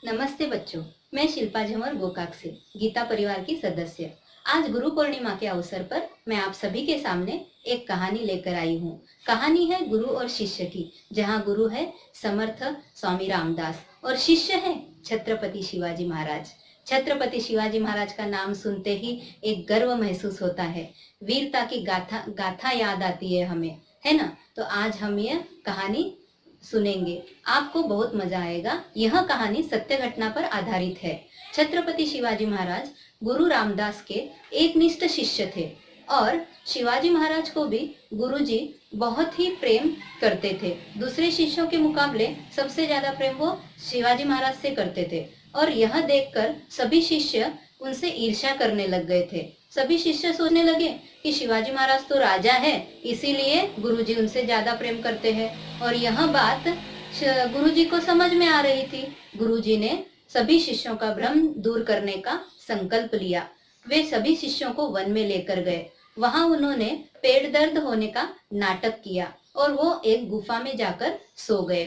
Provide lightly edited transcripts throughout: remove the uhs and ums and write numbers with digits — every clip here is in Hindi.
नमस्ते बच्चों, मैं शिल्पा झंवर गोकाक से गीता परिवार की सदस्य। आज गुरु पूर्णिमा के अवसर पर मैं आप सभी के सामने एक कहानी लेकर आई हूँ। कहानी है गुरु और शिष्य की, जहाँ गुरु है समर्थ स्वामी रामदास और शिष्य है छत्रपति शिवाजी महाराज। छत्रपति शिवाजी महाराज का नाम सुनते ही एक गर्व महसूस होता है, वीरता की गाथा गाथा याद आती है हमें, है ना। तो आज हम यह कहानी सुनेंगे, आपको बहुत मजा आएगा। यह कहानी सत्य घटना पर आधारित है। छत्रपति शिवाजी महाराज गुरु रामदास के एकनिष्ठ शिष्य थे और शिवाजी महाराज को भी गुरुजी बहुत ही प्रेम करते थे। दूसरे शिष्यों के मुकाबले सबसे ज्यादा प्रेम वो शिवाजी महाराज से करते थे और यह देखकर सभी शिष्य उनसे ईर्ष्या करने लग गए थे। सभी शिष्य सोचने लगे कि शिवाजी महाराज तो राजा है, इसीलिए गुरुजी उनसे ज्यादा प्रेम करते हैं। और यह बात गुरुजी को समझ में आ रही थी। गुरुजी ने सभी शिष्यों का भ्रम दूर करने का संकल्प लिया। वे सभी शिष्यों को वन में लेकर गए। वहां उन्होंने पेट दर्द होने का नाटक किया और वो एक गुफा में जाकर सो गए।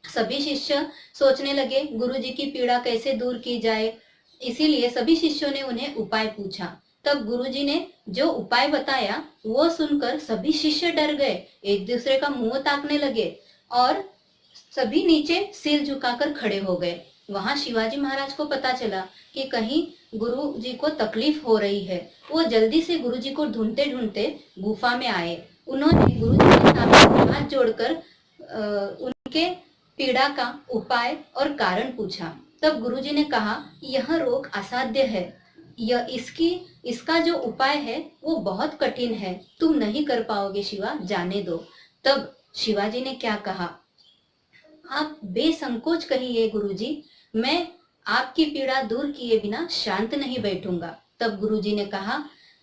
सभी शिष्य सोचने लगे गुरुजी की पीड़ा कैसे दूर की जाए, इसीलिए सभी शिष्यों ने उन्हें उपाय पूछा। तब गुरुजी ने जो उपाय बताया वो सुनकर सभी शिष्य डर गए, एक दूसरे का मुंह ताकने लगे और सभी नीचे सिर झुकाकर खड़े हो गए। वहां शिवाजी महाराज को पता चला कि कहीं गुरुजी को तकलीफ हो रही है। वो जल्दी से गुरुजी को ढूंढते ढूंढते गुफा में आए। उन्होंने गुरुजी के सामने हाथ जोड़कर उनके पीड़ा का उपाय और कारण पूछा। तब गुरुजी ने कहा, यह रोग असाध्य है, यह इसका जो उपाय है वो बहुत कठिन है, तुम नहीं कर पाओगे शिवा, जाने दो। तब शिवाजी ने क्या कहा, आप बेसंकोच कहिए गुरुजी, मैं आपकी पीड़ा दूर किए बिना शांत नहीं बैठूंगा। तब गुरुजी ने कहा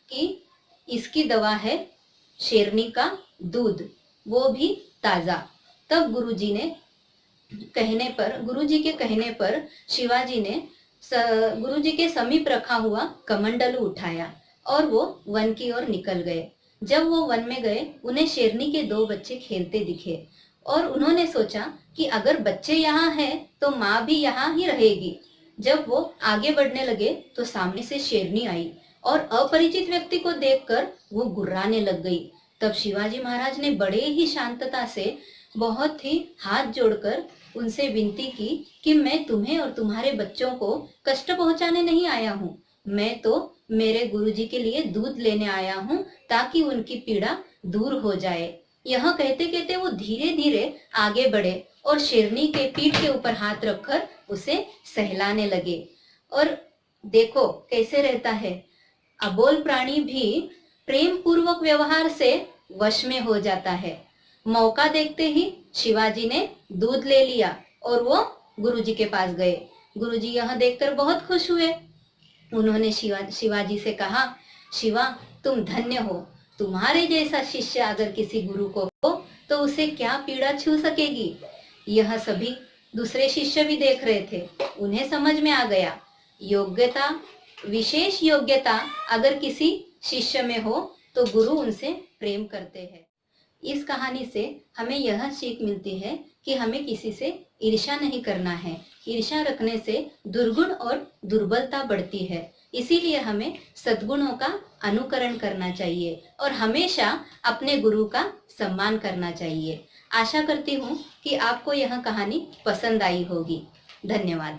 कि इसकी दवा है शेरनी का दूध, वो भी ताजा। तब गुरुजी के कहने पर शिवाजी ने गुरुजी के समीप रखा हुआ कमंडलू उठाया और वो वन की ओर निकल गए। जब वो वन में गए, उन्हें शेरनी के 2 बच्चे खेलते दिखे और उन्होंने सोचा कि अगर बच्चे यहाँ हैं तो माँ भी यहाँ ही रहेगी। जब वो आगे बढ़ने लगे तो सामने से शेरनी आई और अपरिचित व्यक्ति को देखकर वो गुर्राने लग गई। तब शिवाजी महाराज ने बड़े ही शांतता से बहुत ही हाथ जोड़कर उनसे विनती की कि मैं तुम्हें और तुम्हारे बच्चों को कष्ट पहुंचाने नहीं आया हूँ, मैं तो मेरे गुरुजी के लिए दूध लेने आया हूँ ताकि उनकी पीड़ा दूर हो जाए। यह कहते कहते वो धीरे धीरे आगे बढ़े और शेरनी के पीठ के ऊपर हाथ रखकर उसे सहलाने लगे। और देखो कैसे रहता है, अबोल प्राणी भी प्रेम पूर्वक व्यवहार से वश में हो जाता है। मौका देखते ही शिवाजी ने दूध ले लिया और वो गुरुजी के पास गए। गुरुजी यह देखकर बहुत खुश हुए। उन्होंने शिवाजी से कहा, शिवा तुम धन्य हो, तुम्हारे जैसा शिष्य अगर किसी गुरु को हो तो उसे क्या पीड़ा छू सकेगी। यह सभी दूसरे शिष्य भी देख रहे थे। उन्हें समझ में आ गया, योग्यता, विशेष योग्यता अगर किसी शिष्य में हो तो गुरु उनसे प्रेम करते हैं। इस कहानी से हमें यह सीख मिलती है कि हमें किसी से ईर्ष्या नहीं करना है। ईर्ष्या रखने से दुर्गुण और दुर्बलता बढ़ती है। इसीलिए हमें सद्गुणों का अनुकरण करना चाहिए और हमेशा अपने गुरु का सम्मान करना चाहिए। आशा करती हूँ कि आपको यह कहानी पसंद आई होगी। धन्यवाद।